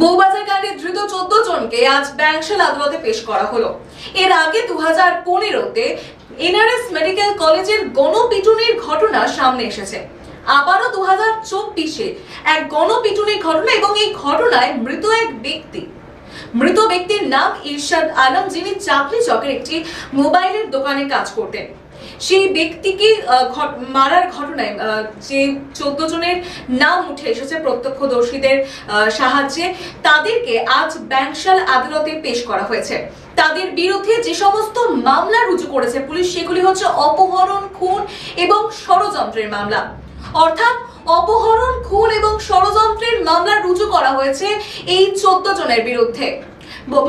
বউবাজার কাণ্ডে ধৃত 14 জনকে আজ ব্যাংশাল আদালতে পেশ করা হলো। এর আগে 2015-তে এনআরএস মেডিকেল কলেজের গণপিটুনির ঘটনা সামনে এসেছে। আবারও 2024-এ এক গণপিটুনির ঘটনা, এবং এই ঘটনায় মৃত এক ব্যক্তি। মৃত ব্যক্তির নাম ইরশাদ আলম, যিনি চাকরি চকের একটি মোবাইলের দোকানে কাজ করতেন। সেই ব্যক্তিকে মারার ঘটনায় যে 14 জনের নাম উঠে এসেছে প্রত্যক্ষদর্শীদের সাহায্যে, তাদেরকে আজ ব্যাংশাল আদালতে পেশ করা হয়েছে। তাদের বিরুদ্ধে যে সমস্ত মামলা রুজু করেছে পুলিশ, সেগুলি হচ্ছে অপহরণ, খুন এবং ষড়যন্ত্রের মামলা। অর্থাৎ অপহরণ, খুন এবং ষড়যন্ত্রের মামলা রুজু করা হয়েছে এই 14 জনের বিরুদ্ধে।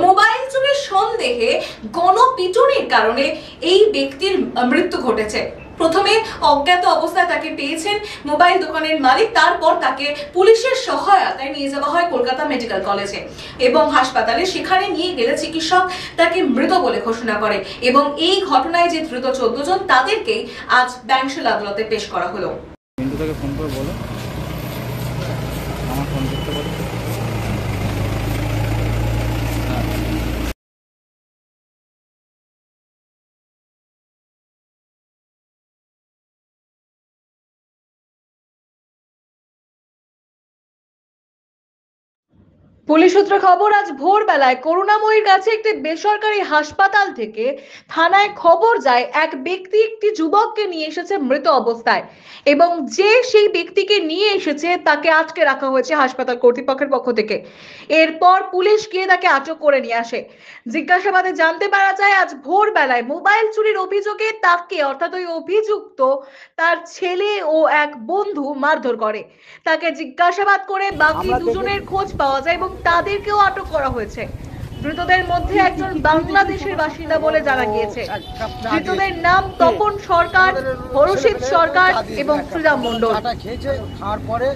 মোবাইল চুরির সন্দেহে গণপিটুনির কারণে এই ব্যক্তির মৃত্যু ঘটেছে। প্রথমে অজ্ঞাত অবস্থায় তাকে পেয়েছেন মোবাইল দোকানের মালিক, তারপর তাকে পুলিশের সহায়তায় নিয়ে যাওয়া হয় কলকাতা মেডিকেল কলেজে এবং হাসপাতালে। সেখানে নিয়ে গেলে চিকিৎসক তাকে মৃত বলে ঘোষণা করে, এবং এই ঘটনায় যে ধৃত 14 জন, তাদেরকেই আজ ব্যাংশাল আদালতে পেশ করা হলো। ফোন করে বলো, আমার ফোন করতে পারো। পুলিশ সূত্রে খবর, আজ ভোরবেলায় করুণাময়ীর কাছে একটি বেসরকারি হাসপাতাল থেকে থানায় খবর যায় এক ব্যক্তি একটি যুবককে নিয়ে এসেছে মৃত অবস্থায়, এবং যে সেই ব্যক্তিকে নিয়ে এসেছে তাকে আটকে রাখা হয়েছে হাসপাতাল কর্তৃপক্ষের পক্ষ থেকে। এরপর পুলিশ গিয়ে তাকে আটক করে নিয়ে আসে। জিজ্ঞাসাবাদে জানতে পারা যায়, আজ ভোরবেলায় মোবাইল চুরির অভিযোগে তাকে, অর্থাৎ ওই অভিযুক্ত, তার ছেলে ও এক বন্ধু মারধর করে। তাকে জিজ্ঞাসাবাদ করে বাকি দুজনের খোঁজ পাওয়া যায় এবং তাদেরকেও আটক করা হয়েছে। ধৃতদের মধ্যে একজন বাংলাদেশের বাসিন্দা বলে জানা গিয়েছে। ধৃতদের নাম তপন সরকার, হরষিত সরকার এবং শ্রীরাম মণ্ডল। খাওয়ার পরে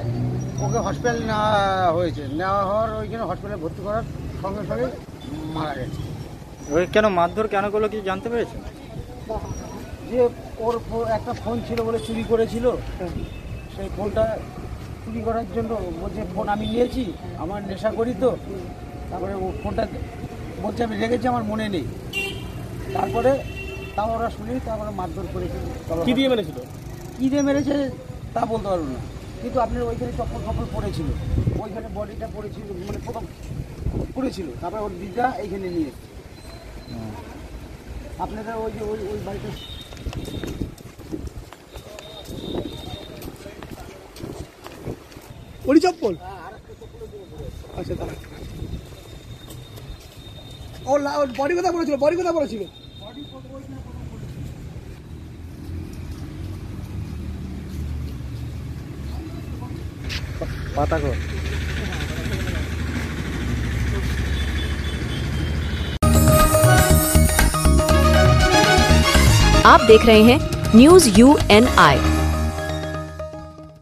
ওকে হসপিটাল নেওয়া হয়েছে। নেওয়া হওয়ার ওইখানে হসপিটালে ভর্তি করার সঙ্গে সঙ্গে মারা গেছে। ওই কেন মারধর কেন করলো কি জানতে পেরেছেন? যে ওর একটা ফোন ছিল বলে চুরি করেছিল, সেই ফোনটা চুরি করার জন্য বলছে ফোন আমি নিয়েছি, আমার নেশা করি তো। তারপরে ও ফোনটা বলছে আমি রেখেছি, আমার মনে নেই। তারপরে তাও ওরা শুনি, তারপরে মারধর করেছিল। কি দিয়ে মেরেছিল? কী দিয়ে মেরেছে তা বলতে পারবো না, কিন্তু আপনার ওইখানে চপ্পল ফপ্পল পড়েছিল, ওইখানে বডিটা পড়েছিল, মানে প্রথম পড়েছিল। তারপরে ওর দিদা এইখানে নিয়ে এসছে। আপনারা ওই যে ওই বাড়িতে ওই চপ্পল, আচ্ছা তাহলে ওর বডি কথা বলেছিল, বডি কথা বলেছিল। পাতা কর। आप देख रहे हैं न्यूज़ UNI।